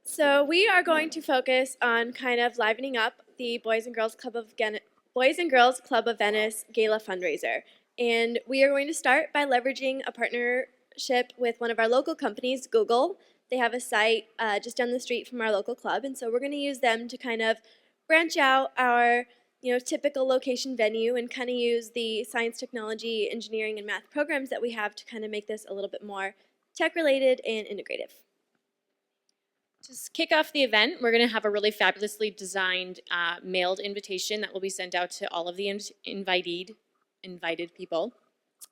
So we are going to focus on kind of livening up the Boys and Girls Club of Venice Gala fundraiser. And we are going to start by leveraging a partnership with one of our local companies, Google. They have a site just down the street from our local club, and so we're going to use them to kind of branch out our typical location venue and kind of use the science, technology, engineering, and math programs that we have to kind of make this a little bit more tech-related and integrative. To kick off the event, we're going to have a really fabulously designed mailed invitation that will be sent out to all of the invited people.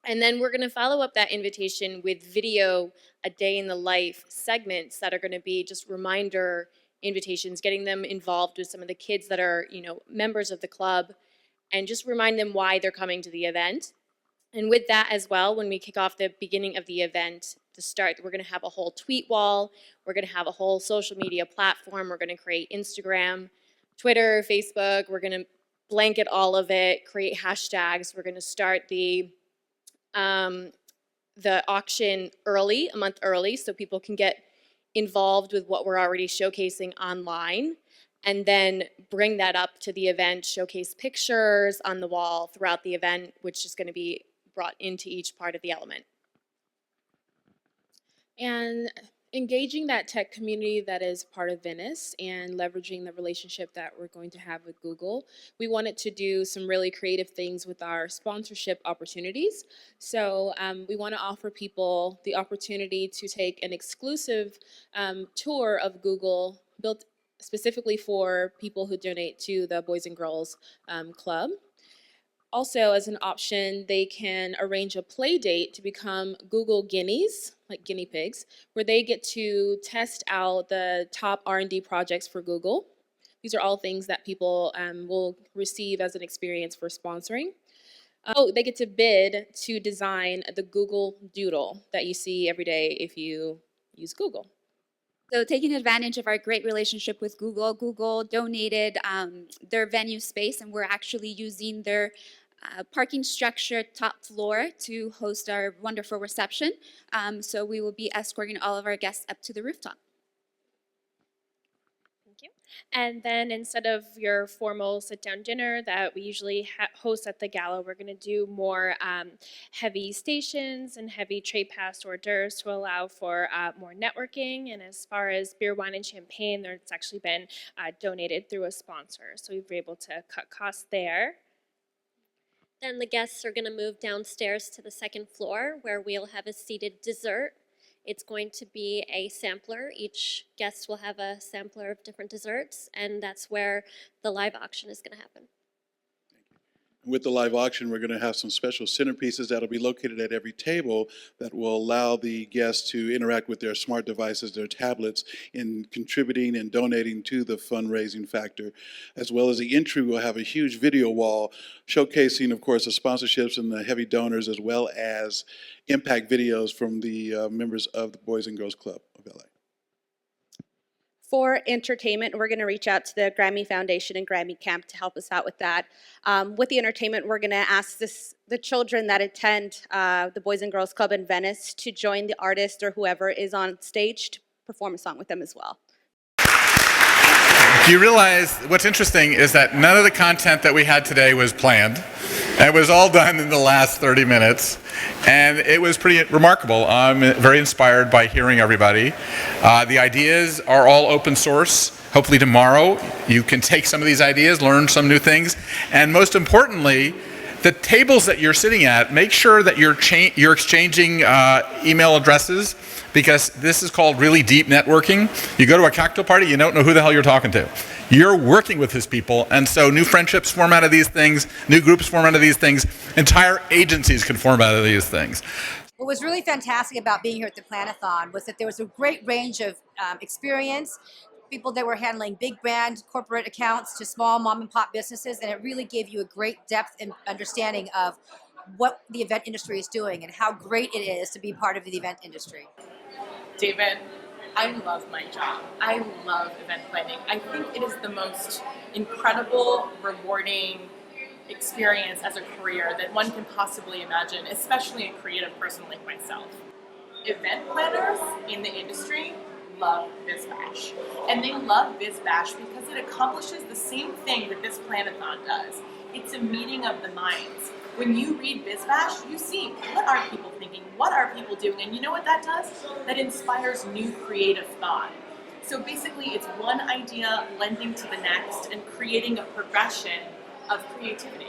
And then we're going to follow up that invitation with video, a day in the life segments that are going to be just reminder invitations, getting them involved with some of the kids that are, members of the club, and just remind them why they're coming to the event. And with that as well, when we kick off the beginning of the event, to start, we're going to have a whole tweet wall. We're going to have a whole social media platform. We're going to create Instagram, Twitter, Facebook. We're going to blanket all of it, create hashtags. We're going to start the auction early, a month early, so people can get involved with what we're already showcasing online, and then bring that up to the event, showcase pictures on the wall throughout the event, which is going to be brought into each part of the element. And engaging that tech community that is part of Venice and leveraging the relationship that we're going to have with Google, we wanted to do some really creative things with our sponsorship opportunities. So we want to offer people the opportunity to take an exclusive tour of Google built specifically for people who donate to the Boys and Girls Club. Also, as an option, they can arrange a play date to become Google guineas, like guinea pigs, where they get to test out the top R&D projects for Google. These are all things that people will receive as an experience for sponsoring. They get to bid to design the Google Doodle that you see every day if you use Google. So taking advantage of our great relationship with Google, Google donated their venue space, and we're actually using their parking structure top floor to host our wonderful reception. So we will be escorting all of our guests up to the rooftop. Thank you. And then instead of your formal sit-down dinner that we usually host at the gala, we're going to do more heavy stations and heavy tray pass hors d'oeuvres to allow for more networking. And as far as beer, wine, and champagne, it's actually been donated through a sponsor. So we've been able to cut costs there. Then the guests are going to move downstairs to the second floor where we'll have a seated dessert. It's going to be a sampler. Each guest will have a sampler of different desserts, and that's where the live auction is going to happen. With the live auction, we're going to have some special centerpieces that will be located at every table that will allow the guests to interact with their smart devices, their tablets, in contributing and donating to the fundraising factor. As well as the entry, we'll have a huge video wall showcasing, of course, the sponsorships and the heavy donors, as well as impact videos from the members of the Boys and Girls Club of L.A. For entertainment, we're going to reach out to the Grammy Foundation and Grammy Camp to help us out with that. With the entertainment, we're going to ask the children that attend the Boys and Girls Club in Venice to join the artist or whoever is on stage to perform a song with them as well. Do you realize what's interesting is that none of the content that we had today was planned. It was all done in the last 30 minutes, and it was pretty remarkable. I'm very inspired by hearing everybody. The ideas are all open source. Hopefully tomorrow you can take some of these ideas, learn some new things, and most importantly, the tables that you're sitting at, make sure that you're exchanging email addresses, because this is called really deep networking. You go to a cocktail party, you don't know who the hell you're talking to. You're working with these people, and so new friendships form out of these things, new groups form out of these things, entire agencies can form out of these things. What was really fantastic about being here at the Planathon was that there was a great range of experience, people that were handling big brand corporate accounts to small mom and pop businesses, and it really gave you a great depth and understanding of what the event industry is doing and how great it is to be part of the event industry. David, I love my job. I love event planning. I think it is the most incredible, rewarding experience as a career that one can possibly imagine, especially a creative person like myself. Event planners in the industry love BizBash. And they love BizBash because it accomplishes the same thing that this Planathon does. It's a meeting of the minds. When you read BizBash, you see what are people thinking, what are people doing, and you know what that does? That inspires new creative thought. So basically, it's one idea lending to the next and creating a progression of creativity.